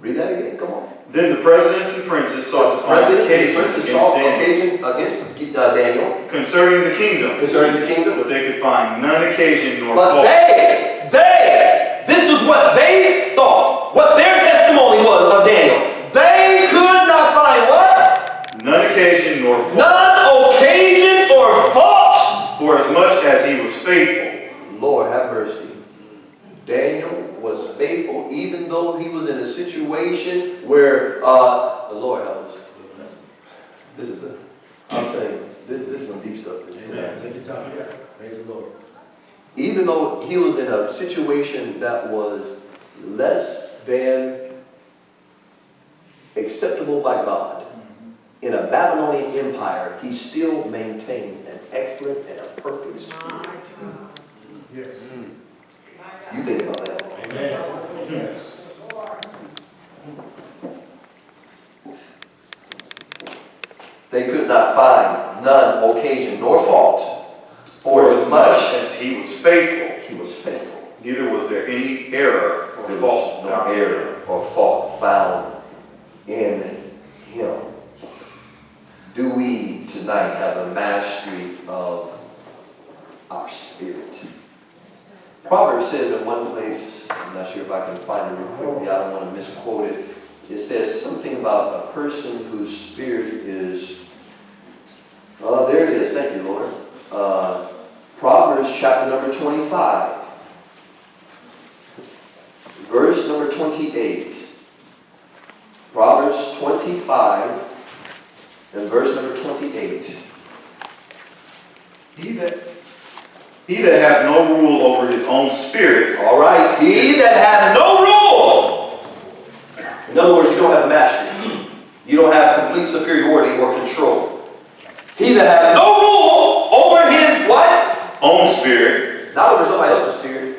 Read that again. Come on. Then the presidents and princes sought to find occasion against Daniel concerning the kingdom. Concerning the kingdom. But they could find none occasion nor But fault. this is what they thought. What their testimony was of Daniel. They could not find what? None occasion nor fault. None occasion or fault. For as much as he was faithful. Lord have mercy. Daniel was faithful even though he was in a situation where the Lord help us. I'm telling you, this is some deep stuff. Amen. Take your time. Praise the Lord. Even though he was in a situation that was less than acceptable by God, in a Babylonian empire, he still maintained an excellent and a perfect spirit. Yes. You think about that. Amen. Yes. They could not find none occasion nor fault. For as much as he was faithful, he was faithful. neither was there any error or There fault. was no error or fault found in him. Do we tonight have a mastery of our spirit? Proverbs says in one place, I'm not sure if I can find it real quickly, I don't want to misquote it. It says something about a person whose spirit is, there it is, thank you, Lord. Proverbs chapter number 25, verse number 28. Proverbs 25 and verse number 28. He that hath no rule over his own spirit. All right. He that hath no rule. In other words, you don't have mastery. You don't have complete superiority or control. He that hath no rule over his what? Own spirit. Not over somebody else's spirit.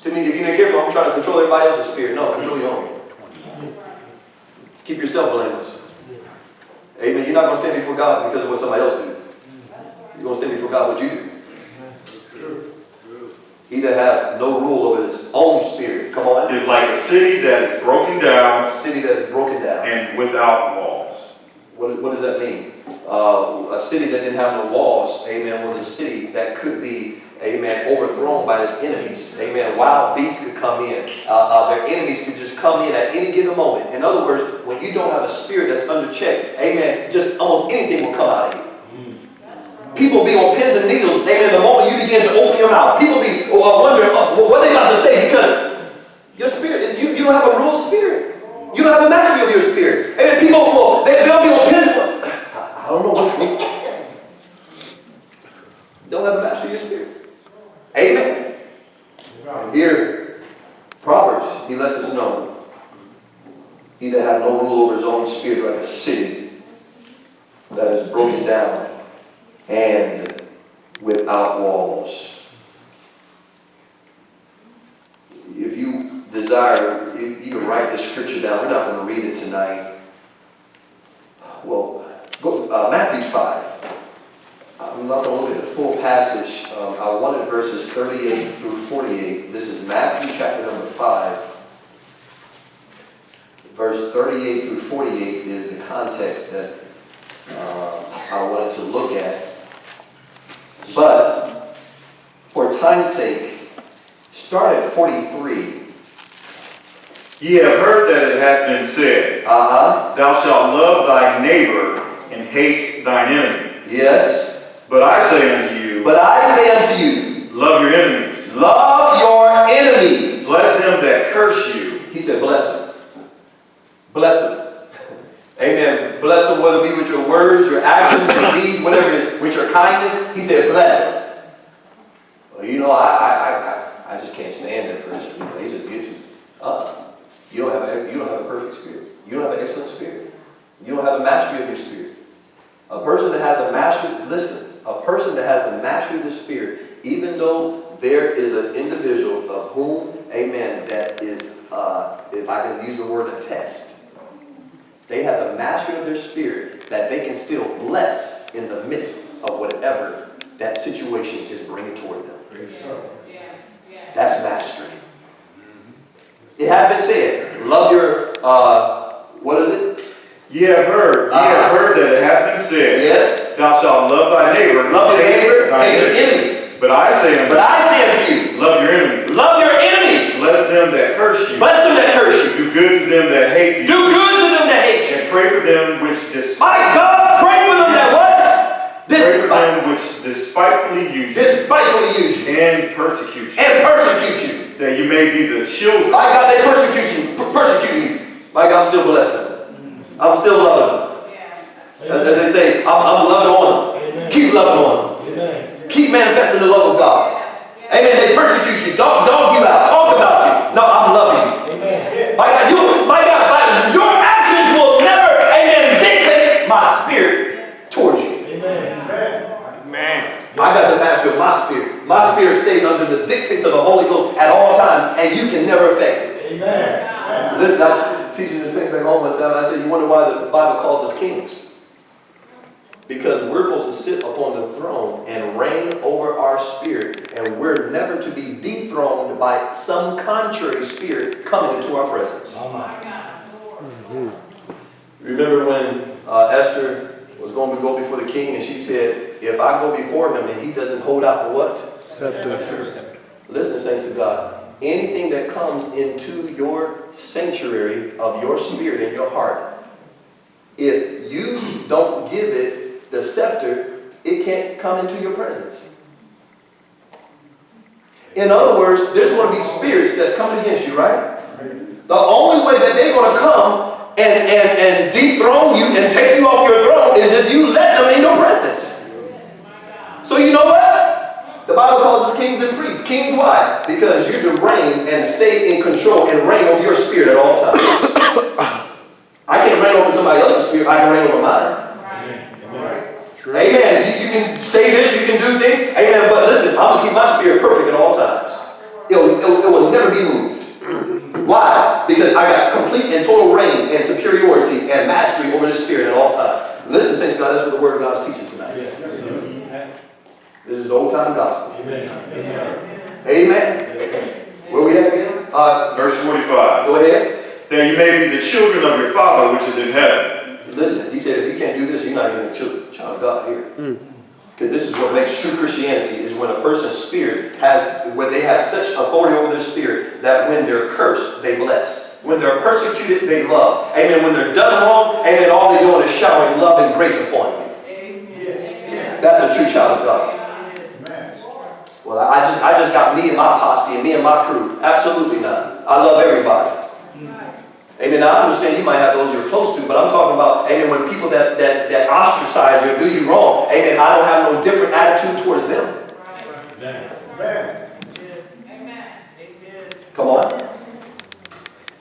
To me, if you're not careful, I'm trying to control everybody else's spirit. No, control your own. Keep yourself blameless. Amen. You're not going to stand before God because of what somebody else do. You're going to stand before God what you do. He that hath no rule over his own spirit. Come on. Is like a city that is broken down. A city that is broken down. And without walls. What does that mean? A city that didn't have no walls, amen, was a city that could be, amen, overthrown by its enemies. Amen. Wild beasts could come in. Their enemies could just come in at any given moment. In other words, when you don't have a spirit that's under check, amen, just almost anything will come out of you. People be on pins and needles, amen, the moment you begin to open your mouth. People be wondering what they got to say because your spirit, you don't have a rule of spirit. You don't have a mastery of your spirit. Amen. People will, they'll be on pins. I don't know what's don't have the mastery of your spirit. Amen. And here, Proverbs, he lets us know. He that hath no rule over his own spirit, like a city that is broken down and without walls. If you desire, you can write this scripture down. We're not going to read it tonight. Well, go Matthew 5. I'm not going to look at the full passage. I wanted verses 38 through 48. This is Matthew chapter number 5. Verse 38 through 48 is the context that I wanted to look at. But for time's sake, start at 43. Ye have heard that it hath been said, Thou shalt love thy neighbor and hate thine enemy. Yes. But I say unto you, love your enemies. Love your enemies. Bless them that curse you. He said, bless them. Bless them. Amen. Bless them, whether it be with your words, your actions, your deeds, whatever it is, with your kindness. He said, bless them. Well, you know, I just can't stand that person. They just get to. You don't have a perfect spirit. You don't have an excellent spirit. You don't have the mastery of your spirit. A person that has the mastery, listen, a person that has the mastery of the spirit, even though there is an individual of whom, amen, that is, if I can use the word a test, they have the mastery of their spirit that they can still bless in the midst of whatever that situation is bringing toward them. That's mastery. It has been said, love your what is it? Ye have heard that it hath been said, Yes. thou shalt love thy neighbor, Love your neighbor, hate your enemy. But I say unto you, love your enemies. love your enemies. Bless them that curse you. Bless them that curse you. Do good to them that hate you. Do good to them that hate you. And pray for them which despitefully My God, pray for them that what? pray for them which despitefully use you. Despitefully use you. And persecute you. And persecute you. That you may be the children. My God, they persecute you. My God, I'm still blessing them. I'm still loving them. As they say, I'm loving on them. Amen. Keep loving on them. Amen. Keep manifesting the love of God. Amen. They persecute you. Dog you out. Talk about you. No, I'm loving you. Amen. My God, your actions will never, amen, dictate my spirit towards you. Amen. I got the master of my spirit. My spirit stays under the dictates of the Holy Ghost at all times, and you can never affect it. Amen. Listen, I was teaching the saints back home one time. I said, you wonder why the Bible calls us kings? Because we're supposed to sit upon the throne and reign over our spirit, and we're never to be dethroned by some contrary spirit coming into our presence. Oh my. Remember when Esther was going to go before the king, and she said, if I go before him and he doesn't hold out the what? Scepter. Listen, saints of God, anything that comes into your sanctuary of your spirit and your heart, if you don't give it the scepter, it can't come into your presence. In other words, there's going to be spirits that's coming against you, right? The only way that they're going to come and dethrone you and take you off your throne is if you let them in your presence. So you know what? The Bible calls us kings and priests. Kings, why? Because you're to reign and stay in control and reign over your spirit at all times. I can't reign over somebody else's spirit. I can reign over mine. Amen. You can say this, you can do things. Amen. But listen, I'm going to keep my spirit perfect at all times. It will never be moved. Why? Because I got complete and total reign and superiority and mastery over this spirit at all times. Listen, saints of God, that's what the Word of God is teaching tonight. This is old time gospel. Amen. Amen. Where we at again? Verse 45. Go ahead. That you may be the children of your Father which is in heaven. Listen, he said if you can't do this, you're not even a child of God here. Because this is what makes true Christianity, is when a person's spirit where they have such authority over their spirit that when they're cursed, they bless. When they're persecuted, they love. Amen. When they're done wrong, amen, all they're doing is showering love and grace upon you. Amen. That's a true child of God. Well, I just got me and my posse and me and my crew. Absolutely not. I love everybody. Amen. Now, I understand you might have those you're close to, but I'm talking about, amen, when people that ostracize you or do you wrong, amen, I don't have no different attitude towards them. Amen. Come on.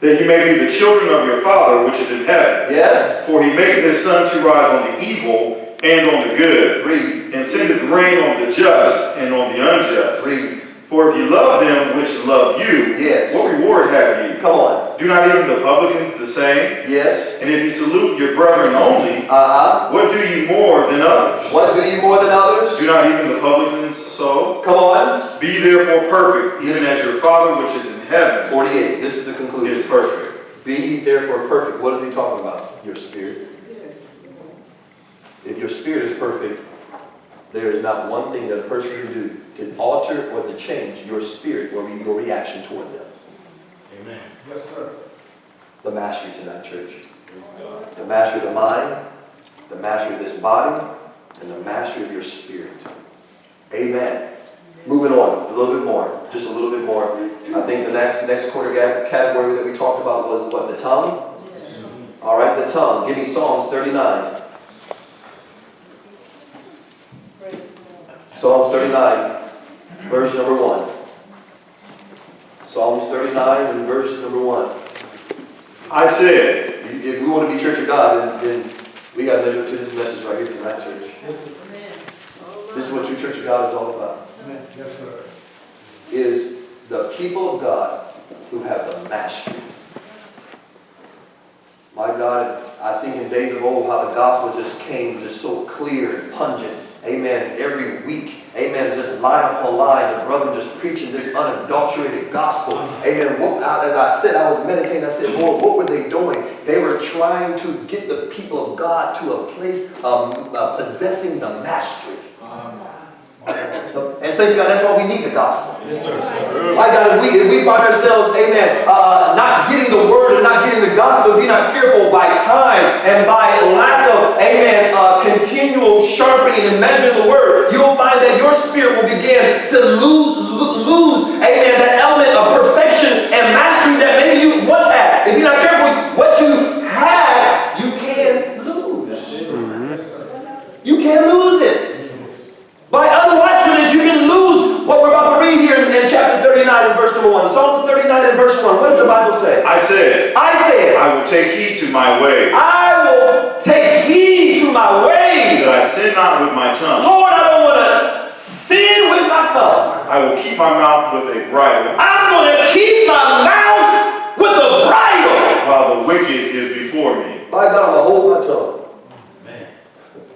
That you may be the children of your Father which is in heaven. Yes. For he maketh his sun to rise on the evil and on the good. Read. And sendeth rain on the just and on the unjust. Read. For if you love them which love you, Yes. what reward have you? Come on. Do not even the publicans the same? Yes. And if you salute your brethren only, what do you more than others? What do you more than others? Do not even the publicans so? Come on. Be therefore perfect, even as your Father which is in heaven 48. This is the conclusion. is perfect. Be ye therefore perfect. What is he talking about? Your spirit. If your spirit is perfect, there is not one thing that a person can do to alter or to change your spirit or your reaction toward them. Amen. Yes, sir. The mastery tonight, church. The mastery of the mind, the mastery of this body, and the mastery of your spirit. Amen. Moving on a little bit more, just a little bit more. I think the next quarter category that we talked about was what? The tongue? All right, the tongue. Give me Psalms 39. Psalms 39, verse number 1. Psalms 39 and verse number 1. I said, If we want to be Church of God, then we got to live up to this message right here tonight, church. This is what true Church of God is all about. Yes, sir. Is the people of God who have the mastery. My God, I think in days of old how the gospel just came just so clear and pungent. Amen. Every week, amen, just line upon line, the brother just preaching this unadulterated gospel. Amen. As I said, I was meditating, I said, Lord, what were they doing? They were trying to get the people of God to a place of possessing the mastery. And saints of God, that's why we need the gospel. Yes, sir. My God, if we find ourselves, amen, not getting the word and not getting the gospel, if you're not careful by time and by lack of, amen, continual sharpening and measuring the word, you'll find that your spirit will begin to lose, amen, that element of perfection and mastery that maybe you once had. If you're not careful, what you had, you can lose. You can lose it. By unwatchfulness, you can lose what we're about to read here in chapter 39 and verse number 1. Psalms 39 and verse 1. What does the Bible say? I said, I will take heed to my way. I will take heed to my ways. That I sin not with my tongue. Lord, I don't want to sin with my tongue. I will keep my mouth with a bridle. I'm going to keep my mouth with a bridle. While the wicked is before me. By God, I'm going to hold my tongue. Man.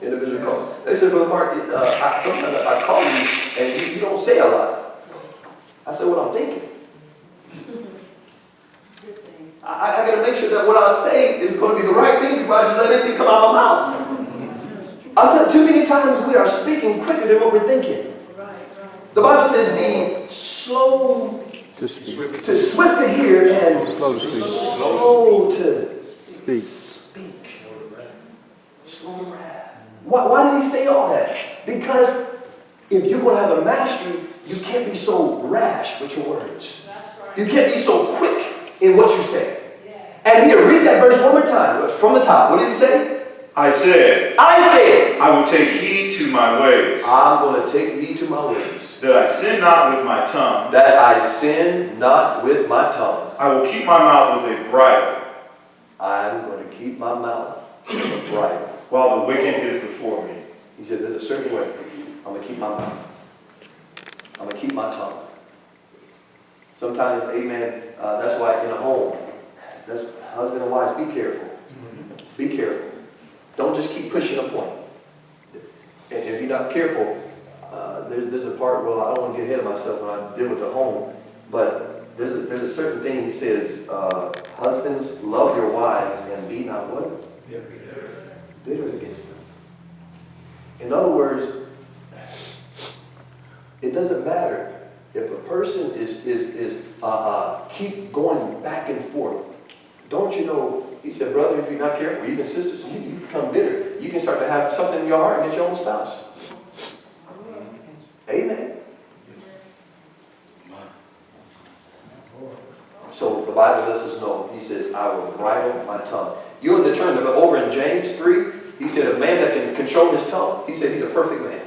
Individual call. They said, Brother Mark, sometimes I call you and you don't say a lot. I said what I'm thinking. I got to make sure that what I say is going to be the right thing before I just let anything come out of my mouth. I'm telling you, too many times we are speaking quicker than what we're thinking. The Bible says be slow to swift to hear and slow to speak. Slow to wrath. Why did he say all that? Because if you're going to have a mastery, you can't be so rash with your words. You can't be so quick in what you say. And here, read that verse one more time from the top. What did he say? I said, I will take heed to my ways. I'm going to take heed to my ways. That I sin not with my tongue. That I sin not with my tongue. I will keep my mouth with a bridle. I'm going to keep my mouth with a bridle. While the wicked is before me. He said, there's a certain way. I'm going to keep my mouth. I'm going to keep my tongue. Sometimes, amen, that's why in a home, that's husband and wives, be careful. Be careful. Don't just keep pushing a point. And if you're not careful, there's a part, well, I don't want to get ahead of myself when I deal with the home, but there's a certain thing he says, husbands, love your wives and be not what? Bitter against them. In other words, it doesn't matter if a person is keep going back and forth. Don't you know, he said, brother, if you're not careful, even sisters, you become bitter. You can start to have something in your heart against your own spouse. Amen. So the Bible lets us know, he says, I will bridle my tongue. You in the turn, but over in James 3, he said, a man that can control his tongue, he said he's a perfect man.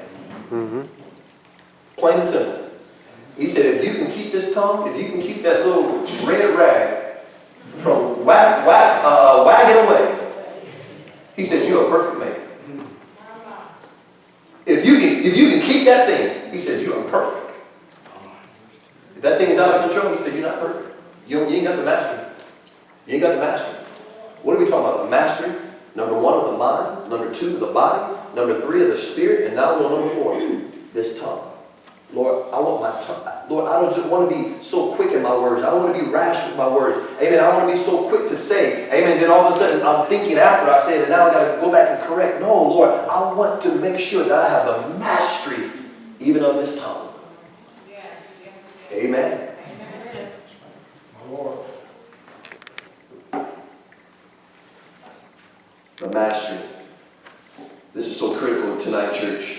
Mm-hmm. Plain and simple. He said, if you can keep this tongue, if you can keep that little red rag from wagging away, he said, you're a perfect man. If you can keep that thing, he said, you are perfect. If that thing is out of control, he said, you're not perfect. You ain't got the mastery. You ain't got the mastery. What are we talking about? The mastery? Number 1 of the mind. Number 2 of the body. Number 3 of the spirit. And now we're on number 4. This tongue. Lord, I want my tongue. Lord, I don't just want to be so quick in my words. I don't want to be rash with my words. Amen. I want to be so quick to say. Amen. Then all of a sudden I'm thinking after I said it, and now I got to go back and correct. No, Lord, I want to make sure that I have a mastery even of this tongue. Yes, yes, yes. Amen. Amen. My Lord. The mastery. This is so critical tonight, church.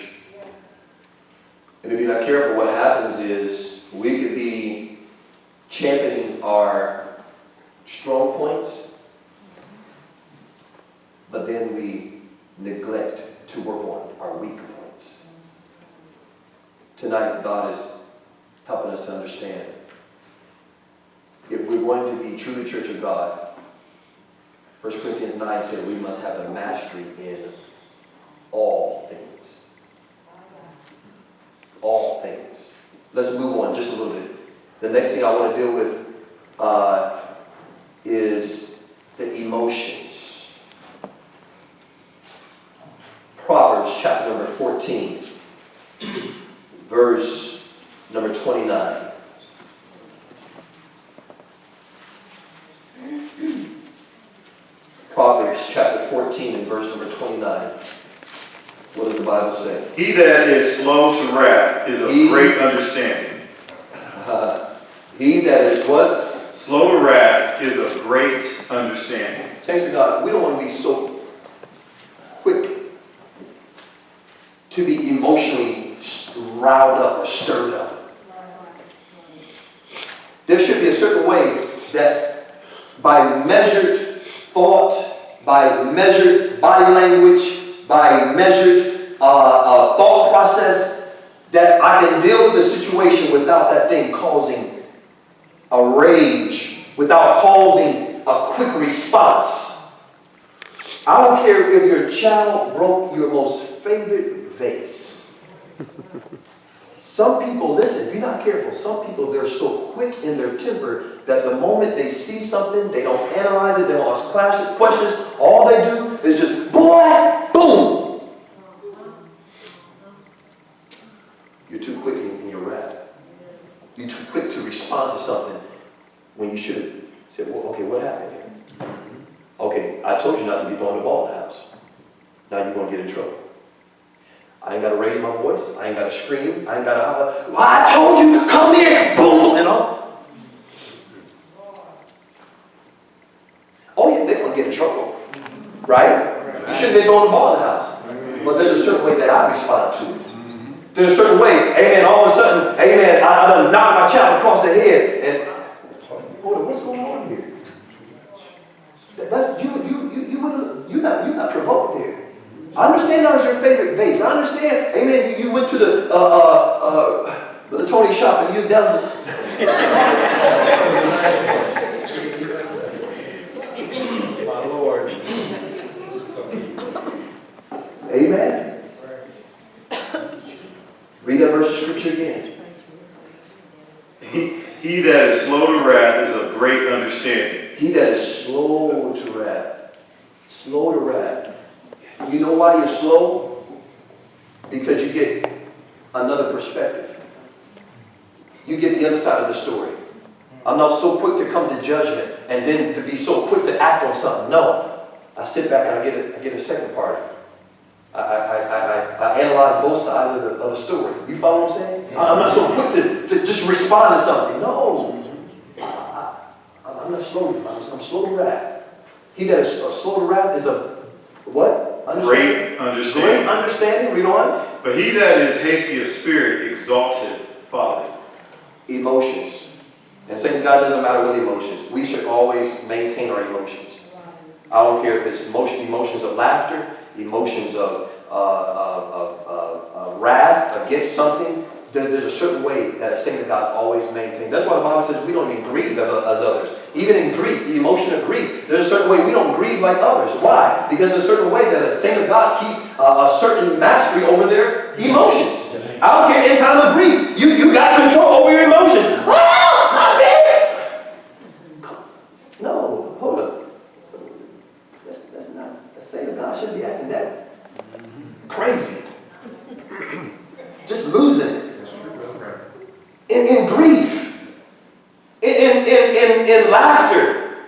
And if you're not careful, what happens is we could be championing our strong points, but then we neglect to work on our weak points. Tonight, God is helping us to understand. If we're going to be truly Church of God, 1 Corinthians 9 said we must have a mastery in all things. All things. Let's move on just a little bit. The next thing I want to deal with is the emotions. Proverbs chapter number 14, 29. Proverbs chapter 14 and verse number 29. What does the Bible say? He that is slow to wrath is of great understanding. He that is what? Slow to wrath is of great understanding. Thanks to God, we don't want to be so quick to be emotionally riled up or stirred up. There should be a certain way that by measured thought, by measured body language, by measured thought process, that I can deal with the situation without that thing causing a rage, without causing a quick response. I don't care if your child broke your most favorite vase. Some people, listen, if you're not careful, some people, they're so quick in their temper that the moment they see something, they don't analyze it, they don't ask questions. All they do is just, boy, boom. You're too quick in your wrath. You're too quick to respond to something when you should have said, well, okay, what happened here? Okay, I told you not to be throwing the ball in the house. Now you're going to get in trouble. I ain't got to raise my voice. I ain't got to scream. I ain't got to holler. Well, I told you, come here, boom, and all. Oh yeah, they're going to get in trouble, right? You shouldn't be throwing the ball in the house. But there's a certain way that I respond to it. There's a certain way, amen, all of a sudden, amen, I done knocked my child across the head. And, hold on, what's going on here? That's, you're not provoked there. I understand that was your favorite vase. I understand, amen, you went to the Tony shop and you down My Lord. Amen. Read that verse of scripture again. He that is slow to wrath is of great understanding. He that is slow to wrath. Slow to wrath. You know why you're slow? Because you get another perspective. You get the other side of the story. I'm not so quick to come to judgment and then to be so quick to act on something. No. I sit back and I get a second part. I analyze both sides of the story. You follow what I'm saying? I'm not so quick to just respond to something. No. I'm not slow. I'm slow to wrath. He that is slow to wrath is a what? Great understanding. Great understanding. Read on. But he that is hasty of spirit exalteth folly. Emotions. And saying God doesn't matter what emotions. We should always maintain our emotions. I don't care if it's emotions of laughter, emotions of wrath against something. There's a certain way that a saint of God always maintains. That's why the Bible says we don't even grieve as others. Even in grief, the emotion of grief, there's a certain way we don't grieve like others. Why? Because there's a certain way that a saint of God keeps a certain mastery over their emotions. I don't care in time of grief. You got control over your emotions. Oh, my baby! No, hold up. That's not, a saint of God shouldn't be acting that crazy. Just losing it. In grief, in laughter.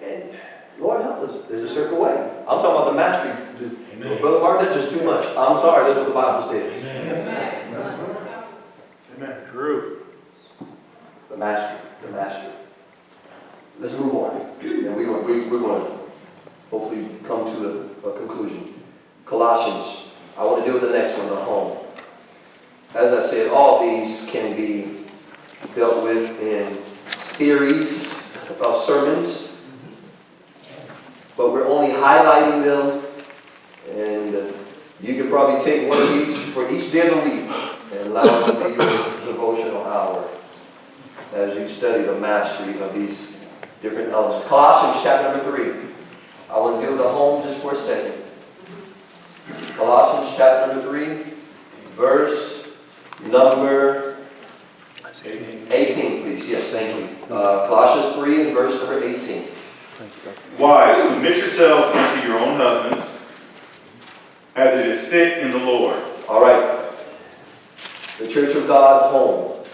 And Lord help us. There's a certain way. I'm talking about the mastery. Amen. Brother Marc, that's just too much. I'm sorry, that's what the Bible says. Amen. Amen. True. The mastery. Let's move on. And we're going to hopefully come to a conclusion. Colossians. I want to deal with the next one, the home. As I said, all these can be dealt with in series of sermons, but we're only highlighting them, and you can probably take one of each for each day of the week and allow it to be your devotional hour as you study the mastery of these different elements. Colossians chapter number 3. I want to deal with the home just for a second. Colossians chapter number 3, verse number 18, please. Yes, thank you. Colossians 3 and verse number 18. Wives, submit yourselves unto your own husbands, as it is fit in the Lord. All right. The Church of God home.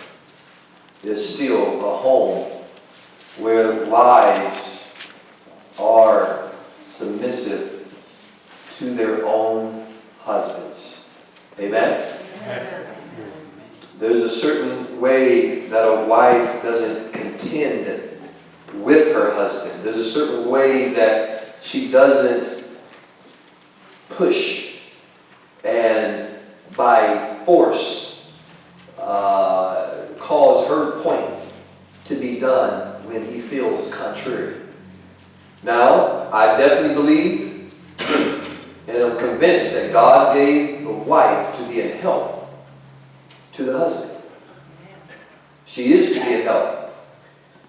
is still a home where wives are submissive to their own husbands. Amen? There's a certain way that a wife doesn't contend with her husband. There's a certain way that she doesn't push and by force cause her point to be done when he feels contrary. Now, I definitely believe and I'm convinced that God gave the wife to be a help to the husband. She is to be a help.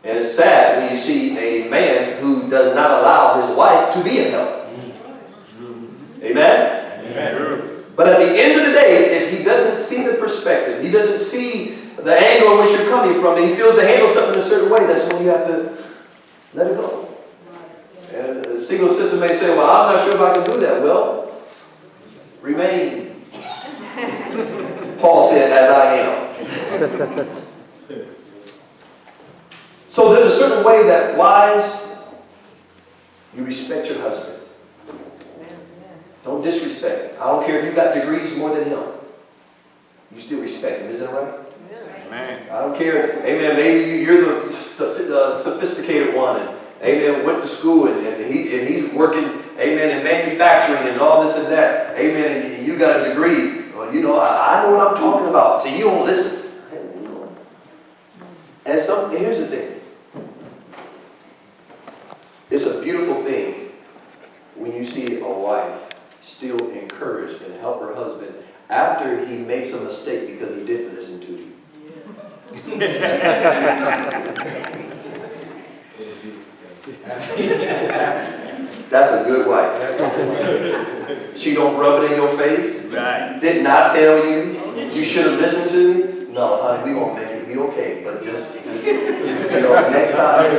And it's sad when you see a man who does not allow his wife to be a help. Amen? Amen. But at the end of the day, if he doesn't see the perspective, he doesn't see the angle in which you're coming from, and he feels to handle something in a certain way, that's when you have to let it go. And the single sister may say, well, I'm not sure if I can do that. Well, remain. Paul said, as I am. So there's a certain way that wives, you respect your husband. Don't disrespect him. I don't care if you got degrees more than him. You still respect him. Isn't that right? Amen. I don't care. Amen. Maybe you're the sophisticated one. And, amen. Went to school and he's working, amen, in manufacturing and all this and that. Amen. And you got a degree. Well, you know, I know what I'm talking about. See, you don't listen. And here's the thing. It's a beautiful thing when you see a wife still encourage and help her husband after he makes a mistake because he didn't listen to you. That's a good wife. She don't rub it in your face. Right. Did not tell you you should have listened to me. No, honey, we won't make it be okay, but just next time.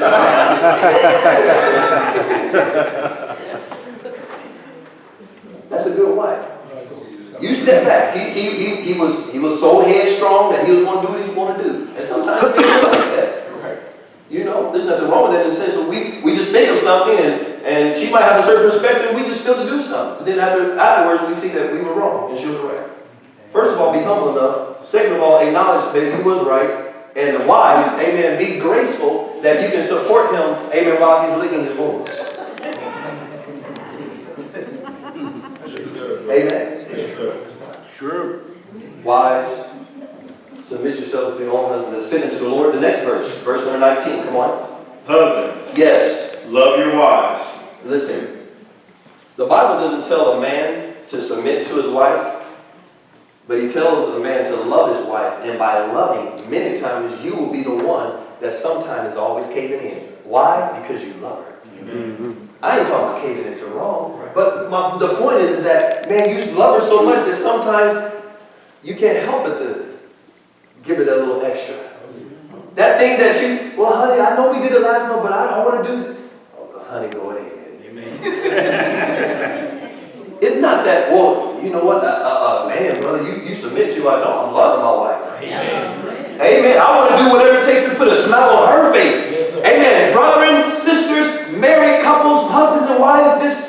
That's a good wife. You step back. He was so headstrong that he was going to do what he was going to do. And sometimes people are like that. You know, there's nothing wrong with that in the sense of we just think of something and she might have a certain perspective and we just feel to do something. But then afterwards we see that we were wrong and she was right. First of all, be humble enough. Second of all, acknowledge that he was right. And the wives, amen, be graceful that you can support him, amen, while he's licking his wounds. Amen. True. Wives, submit yourselves to your own husband as fitting to the Lord. The next verse number 19. Come on. Husbands, Yes. love your wives. Listen. The Bible doesn't tell a man to submit to his wife, but he tells a man to love his wife. And by loving, many times you will be the one that sometimes is always caving in. Why? Because you love her. Amen. I ain't talking about caving into wrong, but the point is that, man, you love her so much that sometimes you can't help but to give her that little extra. That thing that she, well, honey, I know we did it last month, but I want to do it. Oh, honey, go ahead. Amen. It's not that, well, you know what, man, brother, you submit to, I know, I'm loving my wife. Amen. Amen. I want to do whatever it takes to put a smile on her face. Yes, sir. Amen. Brethren, sisters, married couples, husbands and wives, this